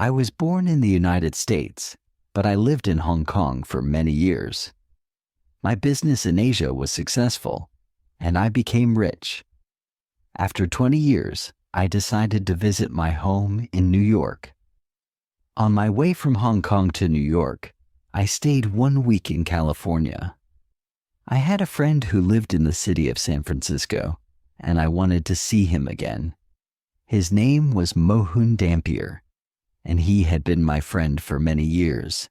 I was born in the United States, but I lived in Hong Kong for many years. My business in Asia was successful, and I became rich. After 20 years, I decided to visit my home in New York. On my way from Hong Kong to New York, I stayed 1 week in California. I had a friend who lived in the city of San Francisco, and I wanted to see him again. His name was Mohun Dampier, and he had been my friend for many years.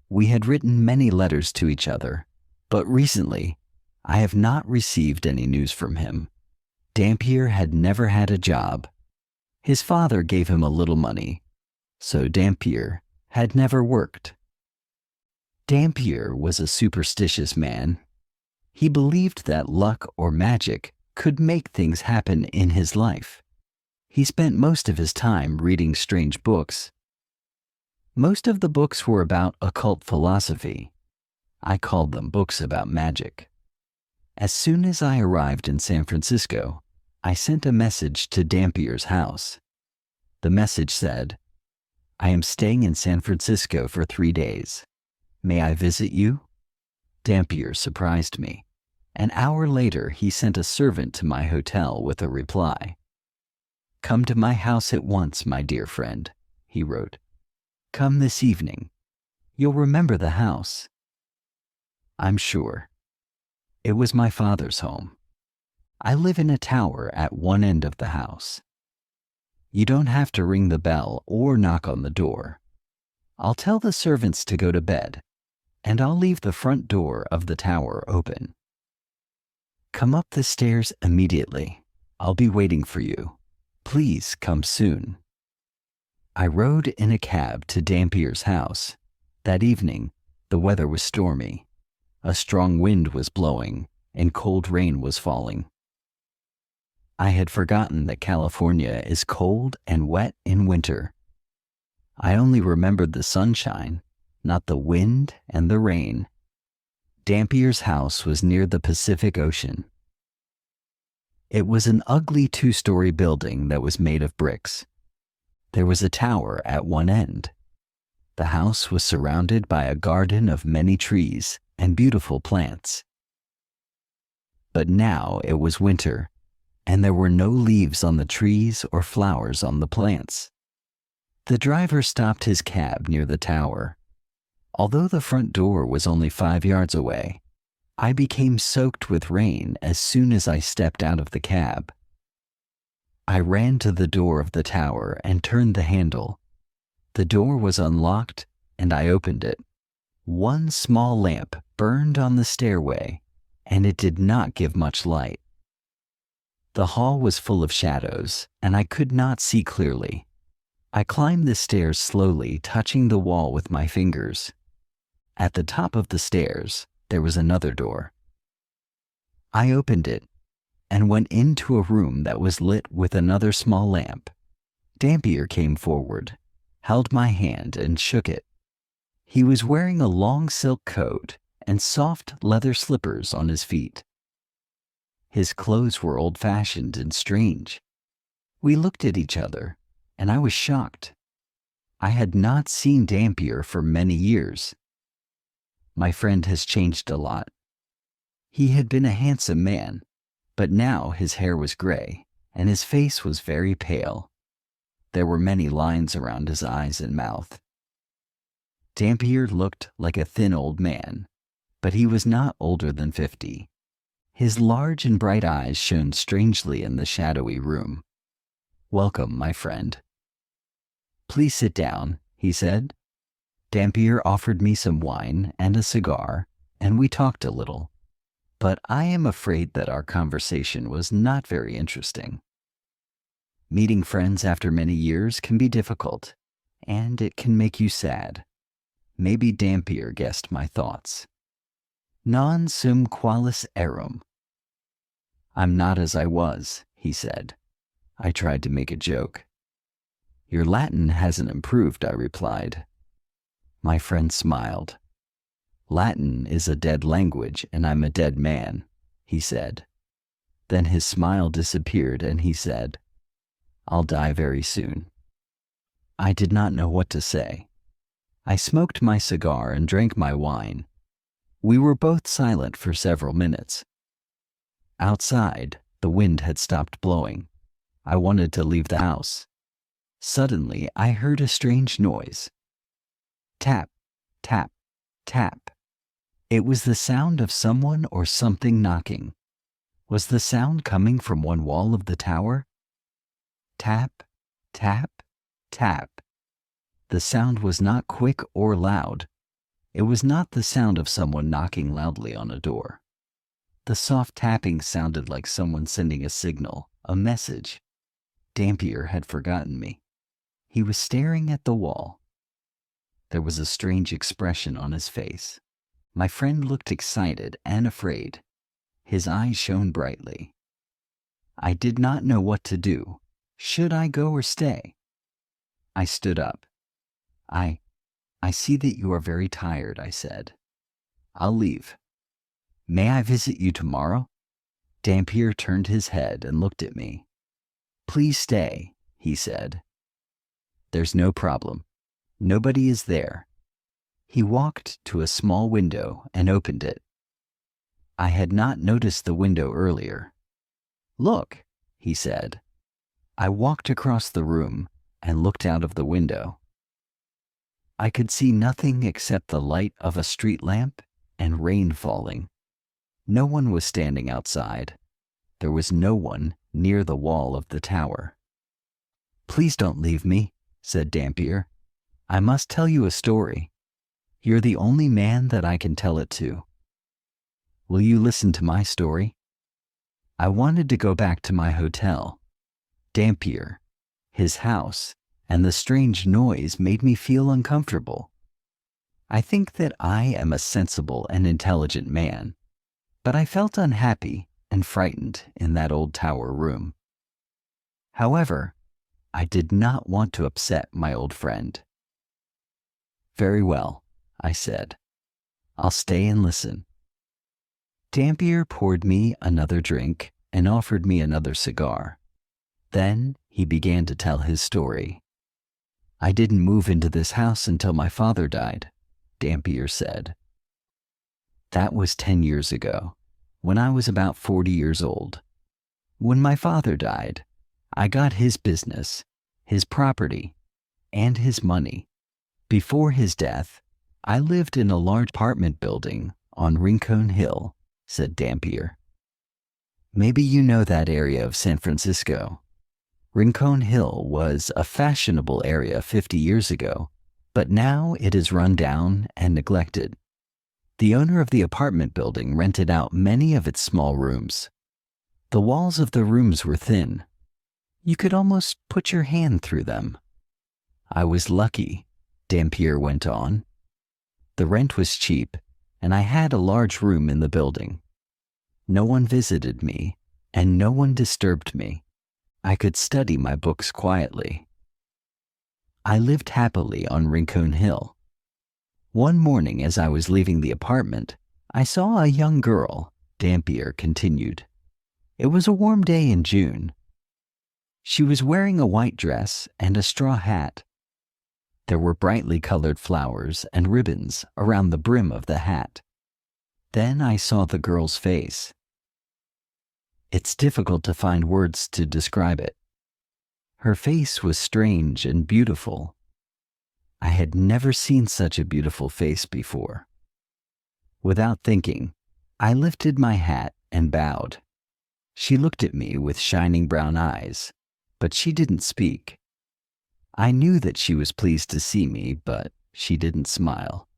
We had written many letters to each other, but recently, I have not received any news from him. Dampier had never had a job. His father gave him a little money, so Dampier had never worked. Dampier was a superstitious man. He believed that luck or magic could make things happen in his life. He spent most of his time reading strange books. Most of the books were about occult philosophy. I called them books about magic. As soon as I arrived in San Francisco, I sent a message to Dampier's house. The message said, "I am staying in San Francisco for 3 days. May I visit you?" Dampier surprised me. An hour later, he sent a servant to my hotel with a reply. "Come to my house at once, my dear friend," he wrote. "Come this evening. You'll remember the house." I'm sure. It was my father's home. I live in a tower at one end of the house. You don't have to ring the bell or knock on the door. I'll tell the servants to go to bed, and I'll leave the front door of the tower open. Come up the stairs immediately. I'll be waiting for you. Please come soon. I rode in a cab to Dampier's house. That evening, the weather was stormy. A strong wind was blowing, and cold rain was falling. I had forgotten that California is cold and wet in winter. I only remembered the sunshine, not the wind and the rain. Dampier's house was near the Pacific Ocean. It was an ugly 2-story building that was made of bricks. There was a tower at one end. The house was surrounded by a garden of many trees and beautiful plants. But now it was winter, and there were no leaves on the trees or flowers on the plants. The driver stopped his cab near the tower. Although the front door was only 5 yards away, I became soaked with rain as soon as I stepped out of the cab. I ran to the door of the tower and turned the handle. The door was unlocked, and I opened it. One small lamp burned on the stairway, and it did not give much light. The hall was full of shadows, and I could not see clearly. I climbed the stairs slowly, touching the wall with my fingers. At the top of the stairs, there was another door. I opened it and went into a room that was lit with another small lamp. Dampier came forward, held my hand, and shook it. He was wearing a long silk coat and soft leather slippers on his feet. His clothes were old-fashioned and strange. We looked at each other, and I was shocked. I had not seen Dampier for many years. My friend has changed a lot. He had been a handsome man, but now his hair was gray, and his face was very pale. There were many lines around his eyes and mouth. Dampier looked like a thin old man, but he was not older than 50. His large and bright eyes shone strangely in the shadowy room. "Welcome, my friend." "Please sit down," he said. Dampier offered me some wine and a cigar, and we talked a little. But I am afraid that our conversation was not very interesting. Meeting friends after many years can be difficult, and it can make you sad. Maybe Dampier guessed my thoughts. Non sum qualis erum. "I'm not as I was," he said. I tried to make a joke. "Your Latin hasn't improved," I replied. My friend smiled. "Latin is a dead language, and I'm a dead man," he said. Then his smile disappeared, and he said, "I'll die very soon." I did not know what to say. I smoked my cigar and drank my wine. We were both silent for several minutes. Outside, the wind had stopped blowing. I wanted to leave the house. Suddenly, I heard a strange noise. Tap, tap, tap. It was the sound of someone or something knocking. Was the sound coming from one wall of the tower? Tap, tap, tap. The sound was not quick or loud. It was not the sound of someone knocking loudly on a door. The soft tapping sounded like someone sending a signal, a message. Dampier had forgotten me. He was staring at the wall. There was a strange expression on his face. My friend looked excited and afraid. His eyes shone brightly. I did not know what to do. Should I go or stay? I stood up. I see that you are very tired, I said. I'll leave. May I visit you tomorrow? Dampier turned his head and looked at me. Please stay, he said. There's no problem. Nobody is there. He walked to a small window and opened it. I had not noticed the window earlier. Look, he said. I walked across the room and looked out of the window. I could see nothing except the light of a street lamp and rain falling. No one was standing outside. There was no one near the wall of the tower. Please don't leave me, said Dampier. I must tell you a story. You're the only man that I can tell it to. Will you listen to my story? I wanted to go back to my hotel. Dampier, his house, and the strange noise made me feel uncomfortable. I think that I am a sensible and intelligent man, but I felt unhappy and frightened in that old tower room. However, I did not want to upset my old friend. Very well, I said. I'll stay and listen. Dampier poured me another drink and offered me another cigar. Then he began to tell his story. I didn't move into this house until my father died, Dampier said. That was 10 years ago, when I was about 40 years old. When my father died, I got his business, his property, and his money. Before his death, I lived in a large apartment building on Rincon Hill, said Dampier. Maybe you know that area of San Francisco. Rincon Hill was a fashionable area 50 years ago, but now it is run down and neglected. The owner of the apartment building rented out many of its small rooms. The walls of the rooms were thin. You could almost put your hand through them. I was lucky, Dampier went on. The rent was cheap, and I had a large room in the building. No one visited me, and no one disturbed me. I could study my books quietly. I lived happily on Rincon Hill. One morning as I was leaving the apartment, I saw a young girl, Dampier continued. It was a warm day in June. She was wearing a white dress and a straw hat. There were brightly colored flowers and ribbons around the brim of the hat. Then I saw the girl's face. It's difficult to find words to describe it. Her face was strange and beautiful. I had never seen such a beautiful face before. Without thinking, I lifted my hat and bowed. She looked at me with shining brown eyes, but she didn't speak. I knew that she was pleased to see me, but she didn't smile.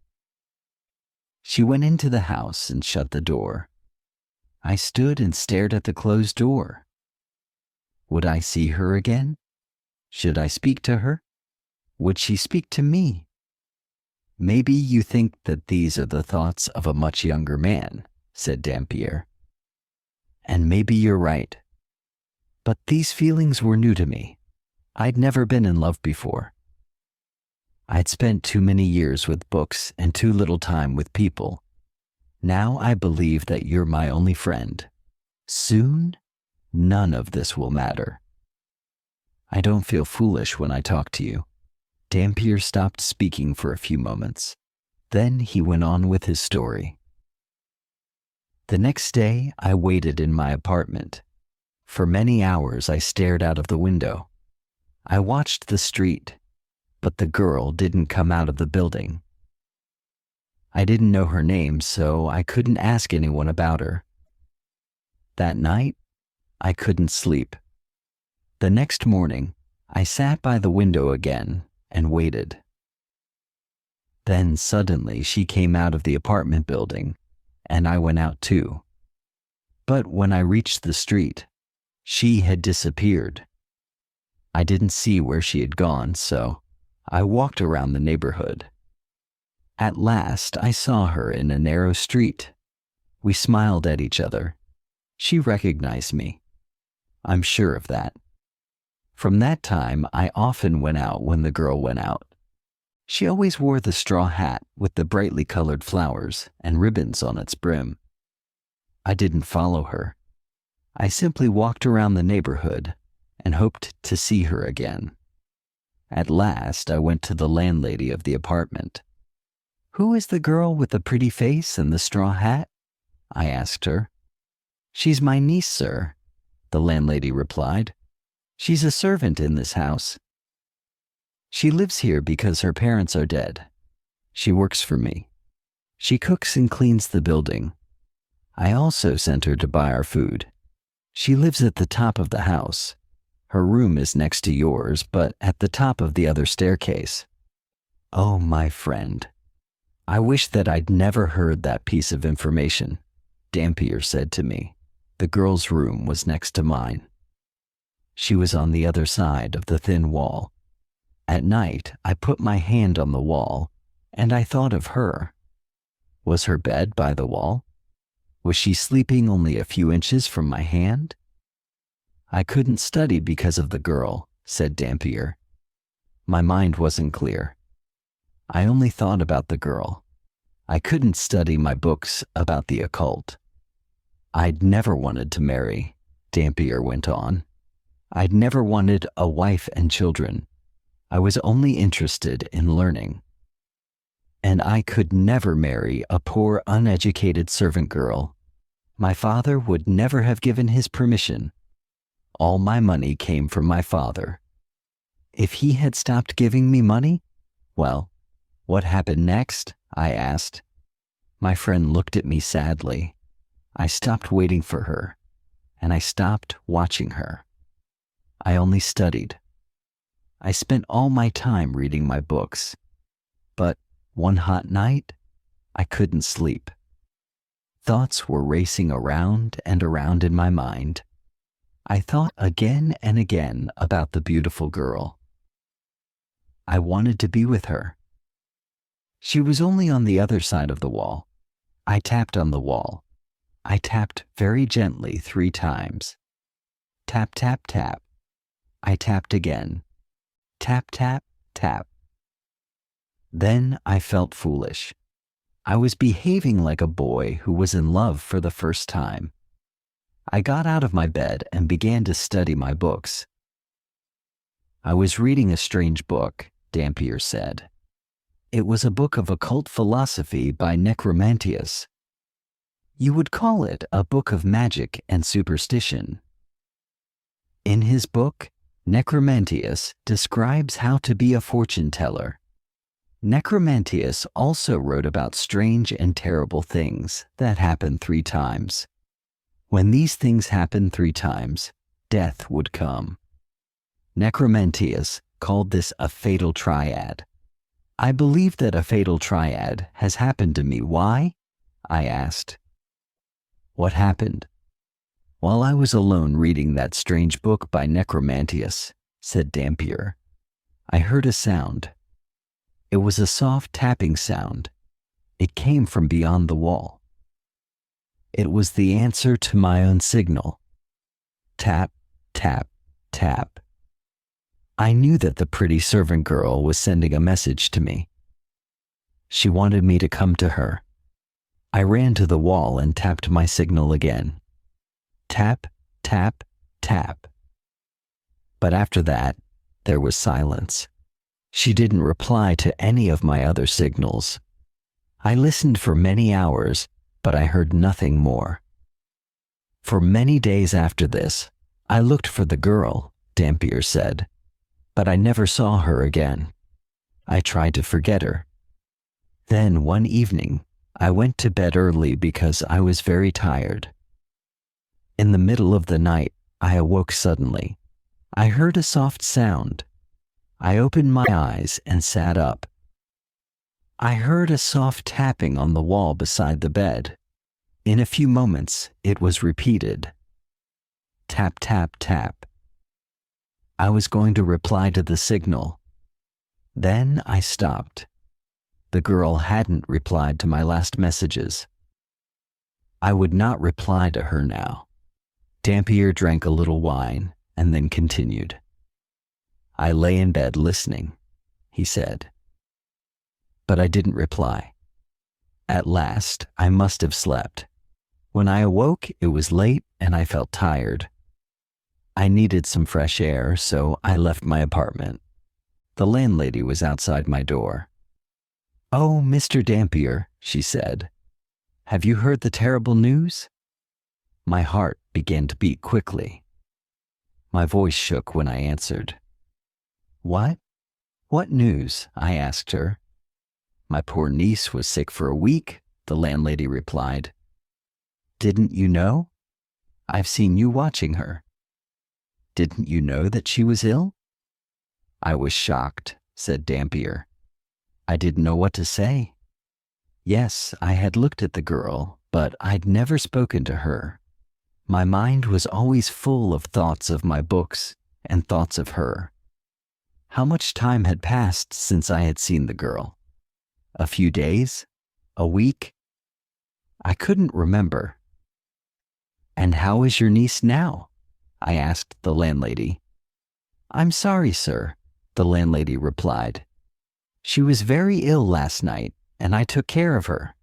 She went into the house and shut the door. I stood and stared at the closed door. Would I see her again? Should I speak to her? Would she speak to me? Maybe you think that these are the thoughts of a much younger man, said Dampier. And maybe you're right. But these feelings were new to me. I'd never been in love before. I'd spent too many years with books and too little time with people. Now I believe that you're my only friend. Soon, none of this will matter. I don't feel foolish when I talk to you. Dampier stopped speaking for a few moments. Then he went on with his story. The next day, I waited in my apartment. For many hours, I stared out of the window. I watched the street, but the girl didn't come out of the building. I didn't know her name, so I couldn't ask anyone about her. That night, I couldn't sleep. The next morning, I sat by the window again and waited. Then suddenly she came out of the apartment building, and I went out too. But when I reached the street, she had disappeared. I didn't see where she had gone, so I walked around the neighborhood. At last, I saw her in a narrow street. We smiled at each other. She recognized me. I'm sure of that. From that time, I often went out when the girl went out. She always wore the straw hat with the brightly colored flowers and ribbons on its brim. I didn't follow her. I simply walked around the neighborhood and hoped to see her again. At last, I went to the landlady of the apartment. "Who is the girl with the pretty face and the straw hat?" I asked her. "She's my niece, sir," the landlady replied. "She's a servant in this house. She lives here because her parents are dead. She works for me. She cooks and cleans the building. I also sent her to buy our food. She lives at the top of the house. Her room is next to yours, but at the top of the other staircase." Oh, my friend. I wish that I'd never heard that piece of information, Dampier said to me. The girl's room was next to mine. She was on the other side of the thin wall. At night, I put my hand on the wall, and I thought of her. Was her bed by the wall? Was she sleeping only a few inches from my hand? I couldn't study because of the girl, said Dampier. My mind wasn't clear. I only thought about the girl. I couldn't study my books about the occult. I'd never wanted to marry, Dampier went on. I'd never wanted a wife and children. I was only interested in learning. And I could never marry a poor, uneducated servant girl. My father would never have given his permission. All my money came from my father. If he had stopped giving me money, well, what happened next? I asked. My friend looked at me sadly. I stopped waiting for her, and I stopped watching her. I only studied. I spent all my time reading my books. But one hot night, I couldn't sleep. Thoughts were racing around and around in my mind. I thought again and again about the beautiful girl. I wanted to be with her. She was only on the other side of the wall. I tapped on the wall. I tapped very gently 3 times. Tap, tap, tap. I tapped again. Tap, tap, tap. Then I felt foolish. I was behaving like a boy who was in love for the first time. I got out of my bed and began to study my books. I was reading a strange book, Dampier said. It was a book of occult philosophy by Necromantius. You would call it a book of magic and superstition. In his book, Necromantius describes how to be a fortune teller. Necromantius also wrote about strange and terrible things that happen 3 times. When these things happened 3 times, death would come. Necromantius called this a fatal triad. I believe that a fatal triad has happened to me. Why? I asked. What happened? While I was alone reading that strange book by Necromantius, said Dampier, I heard a sound. It was a soft tapping sound. It came from beyond the wall. It was the answer to my own signal. Tap, tap, tap. I knew that the pretty servant girl was sending a message to me. She wanted me to come to her. I ran to the wall and tapped my signal again. Tap, tap, tap. But after that, there was silence. She didn't reply to any of my other signals. I listened for many hours, but I heard nothing more. For many days after this, I looked for the girl, Dampier said, but I never saw her again. I tried to forget her. Then one evening, I went to bed early because I was very tired. In the middle of the night, I awoke suddenly. I heard a soft sound. I opened my eyes and sat up. I heard a soft tapping on the wall beside the bed. In a few moments, it was repeated. Tap, tap, tap. I was going to reply to the signal. Then I stopped. The girl hadn't replied to my last messages. I would not reply to her now. Dampier drank a little wine and then continued. I lay in bed listening, he said. But I didn't reply. At last, I must have slept. When I awoke, it was late and I felt tired. I needed some fresh air, so I left my apartment. The landlady was outside my door. "Oh, Mr. Dampier," she said. "Have you heard the terrible news?" My heart began to beat quickly. My voice shook when I answered. "What? What news?" I asked her. "My poor niece was sick for a week," the landlady replied. "Didn't you know? I've seen you watching her. Didn't you know that she was ill?" I was shocked, said Dampier. I didn't know what to say. Yes, I had looked at the girl, but I'd never spoken to her. My mind was always full of thoughts of my books and thoughts of her. How much time had passed since I had seen the girl? A few days? A week? I couldn't remember. "And how is your niece now?" I asked the landlady. "I'm sorry, sir," the landlady replied. "She was very ill last night, and I took care of her."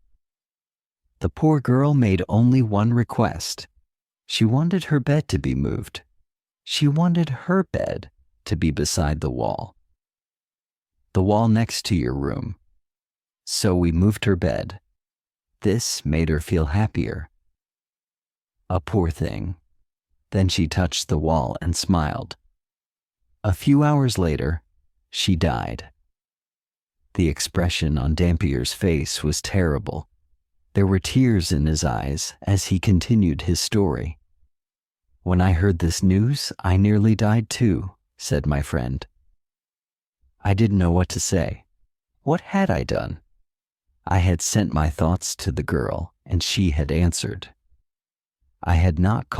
The poor girl made only one request. She wanted her bed to be moved. She wanted her bed to be beside the wall next to your room. So we moved her bed. This made her feel happier. A poor thing. Then she touched the wall and smiled. A few hours later, she died. The expression on Dampier's face was terrible. There were tears in his eyes as he continued his story. "When I heard this news, I nearly died too," said my friend. I didn't know what to say. What had I done? I had sent my thoughts to the girl, and she had answered. I had not called